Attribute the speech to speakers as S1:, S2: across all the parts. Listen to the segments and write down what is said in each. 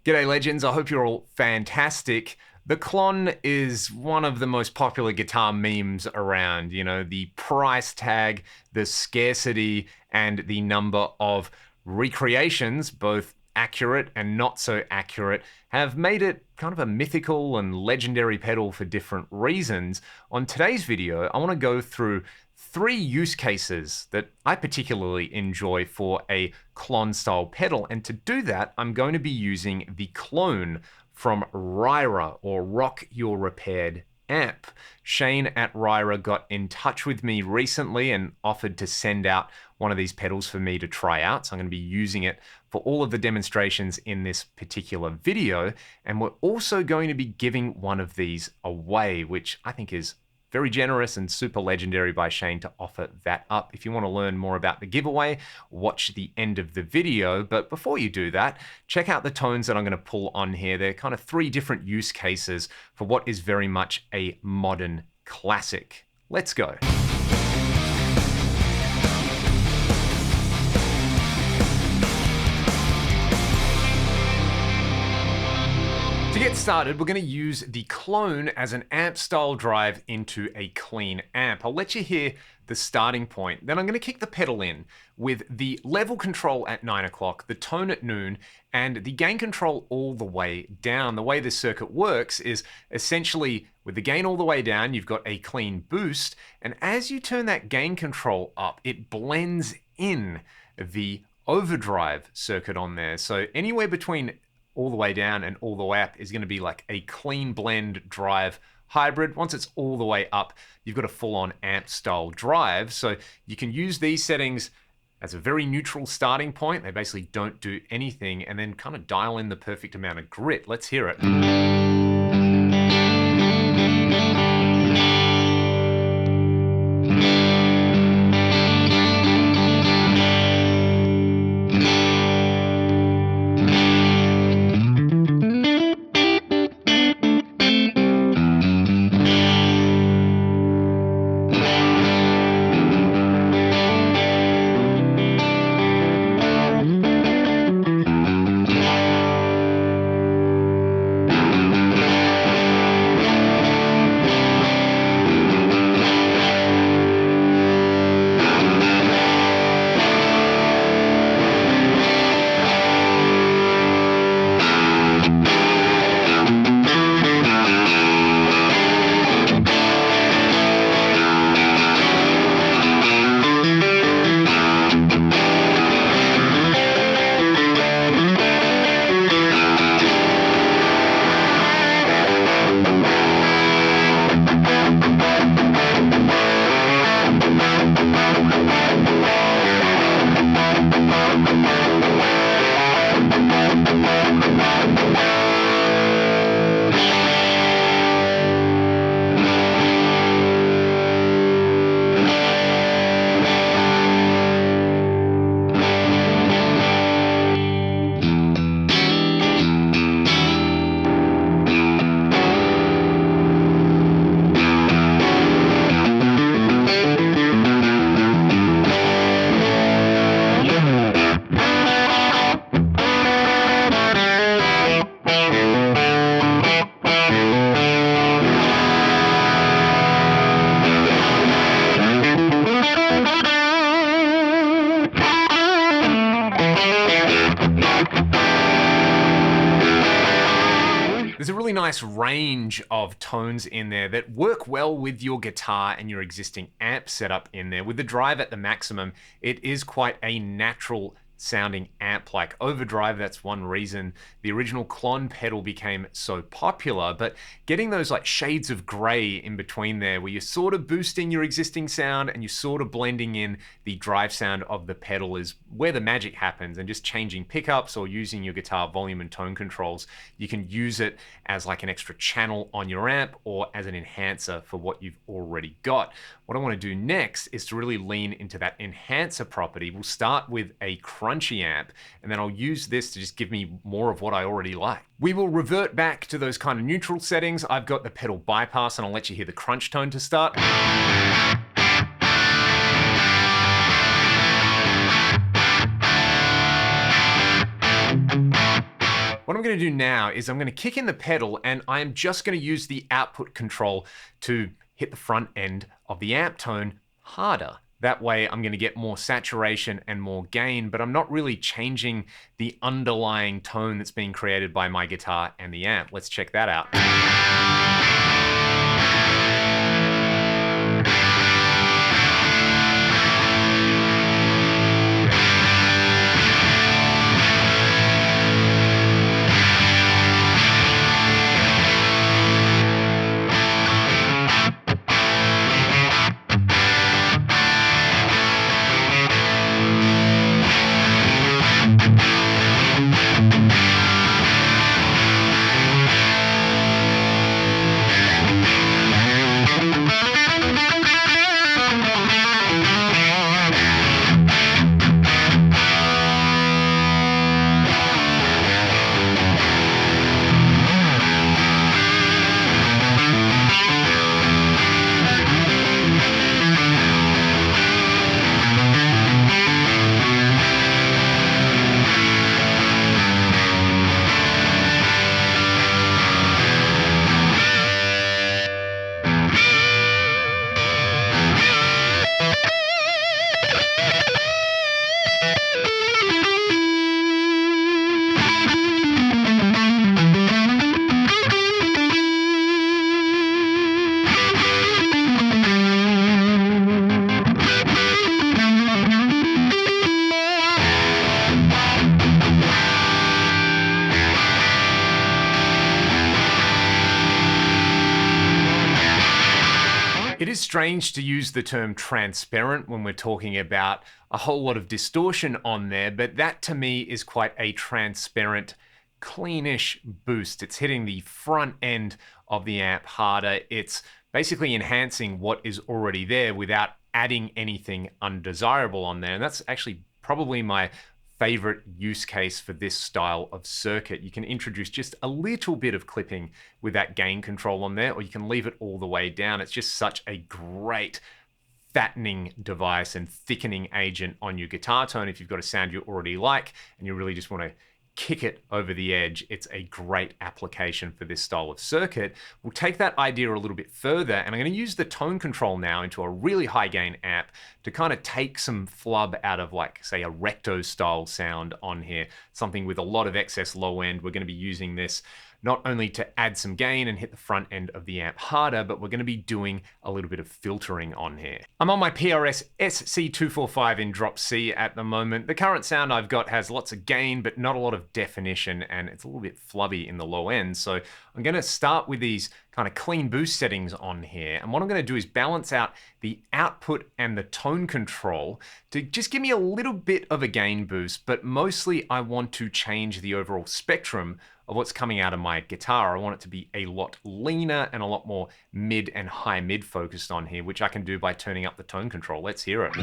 S1: G'day legends, I hope you're all fantastic. The KLON is one of the most popular guitar memes around. You know, the price tag, the scarcity, and the number of recreations, both accurate and not so accurate, have made it kind of a mythical and legendary pedal for different reasons. On today's video, I want to go through 3 use cases that I particularly enjoy for a KLON style pedal, and to do that I'm going to be using the Klone from RYRA, or Rock Your Repaired Amp. Shane at RYRA got in touch with me recently and offered to send out one of these pedals for me to try out, so I'm going to be using it for all of the demonstrations in this particular video, and we're also going to be giving one of these away, which I think is very generous and super legendary by Shane to offer that up. If you want to learn more about the giveaway, watch the end of the video. But before you do that, check out the tones that I'm going to pull on here. They're kind of 3 different use cases for what is very much a modern classic. Let's go. To get started, we're going to use the Klone as an amp style drive into a clean amp. I'll let you hear the starting point. Then I'm going to kick the pedal in with the level control at 9 o'clock, the tone at noon, and the gain control all the way down. The way this circuit works is essentially with the gain all the way down, you've got a clean boost, and as you turn that gain control up, it blends in the overdrive circuit on there. So anywhere between all the way down and all the way up is going to be like a clean blend drive hybrid. Once it's all the way up, you've got a full-on amp style drive. So you can use these settings as a very neutral starting point. They basically don't do anything, and then kind of dial in the perfect amount of grit. Let's hear it. There's a really nice range of tones in there that work well with your guitar and your existing amp setup in there. With the drive at the maximum, it is quite a natural sounding amp like overdrive. That's one reason the original KLON pedal became so popular, but getting those like shades of gray in between there where you're sort of boosting your existing sound and you're sort of blending in the drive sound of the pedal is where the magic happens. And just changing pickups or using your guitar volume and tone controls, you can use it as like an extra channel on your amp or as an enhancer for what you've already got. What I want to do next is to really lean into that enhancer property. We'll start with a crunchy amp, and then I'll use this to just give me more of what I already like. We will revert back to those kind of neutral settings. I've got the pedal bypass, and I'll let you hear the crunch tone to start. What I'm going to do now is I'm going to kick in the pedal, and I'm just going to use the output control to hit the front end of the amp tone harder. That way I'm going to get more saturation and more gain, but I'm not really changing the underlying tone that's being created by my guitar and the amp. Let's check that out. It is strange to use the term transparent when we're talking about a whole lot of distortion on there, but that to me is quite a transparent, cleanish boost. It's hitting the front end of the amp harder. It's basically enhancing what is already there without adding anything undesirable on there. And that's actually probably my favorite use case for this style of circuit. You can introduce just a little bit of clipping with that gain control on there, or you can leave it all the way down. It's just such a great fattening device and thickening agent on your guitar tone. If you've got a sound you already like and you really just want to kick it over the edge, it's a great application for this style of circuit. We'll take that idea a little bit further, and I'm going to use the tone control now into a really high gain amp to kind of take some flub out of, like, say, a recto style sound on here, something with a lot of excess low end. We're going to be using this not only to add some gain and hit the front end of the amp harder, but we're going to be doing a little bit of filtering on here. I'm on my PRS SC245 in drop C at the moment. The current sound I've got has lots of gain, but not a lot of definition, and it's a little bit flubby in the low end. So I'm going to start with these kind of clean boost settings on here. And what I'm going to do is balance out the output and the tone control to just give me a little bit of a gain boost, but mostly I want to change the overall spectrum of what's coming out of my guitar. I want it to be a lot leaner and a lot more mid and high mid focused on here, which I can do by turning up the tone control. Let's hear it.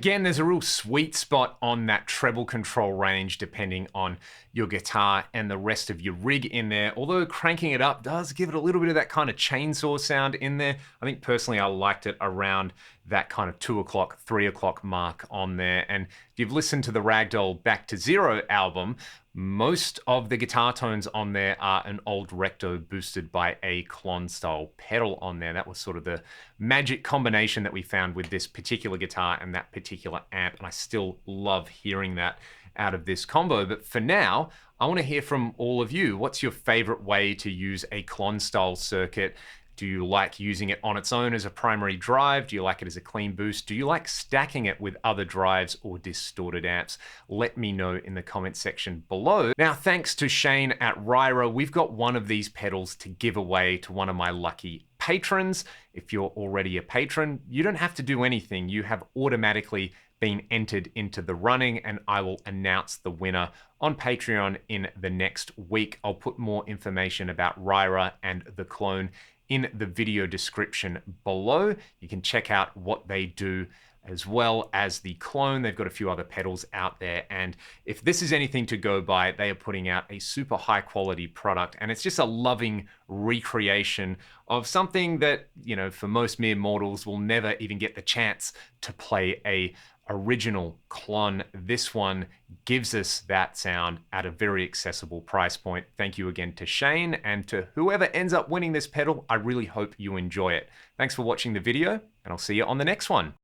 S1: Again, there's a real sweet spot on that treble control range depending on your guitar and the rest of your rig in there. Although cranking it up does give it a little bit of that kind of chainsaw sound in there. I think personally I liked it around that kind of 2 o'clock, 3 o'clock mark on there. And if you've listened to the Ragdoll Back to Zero album, most of the guitar tones on there are an old Recto boosted by a Klone style pedal on there. That was sort of the magic combination that we found with this particular guitar and that particular amp, and I still love hearing that out of this combo. But for now, I want to hear from all of you. What's your favorite way to use a Klone style circuit? Do you like using it on its own as a primary drive? Do you like it as a clean boost? Do you like stacking it with other drives or distorted amps? Let me know in the comment section below. Now, thanks to Shane at RYRA, we've got one of these pedals to give away to one of my lucky patrons. If you're already a patron, you don't have to do anything. You have automatically been entered into the running, and I will announce the winner on Patreon in the next week. I'll put more information about RYRA and the Klone in the video description below. You can check out what they do as well as the Klone. They've got a few other pedals out there, and if this is anything to go by, they are putting out a super high quality product, and it's just a loving recreation of something that, you know, for most mere mortals will never even get the chance to play a original Klone. This one gives us that sound at a very accessible price point. Thank you again to Shane, and to whoever ends up winning this pedal, I really hope you enjoy it. Thanks for watching the video, and I'll see you on the next one.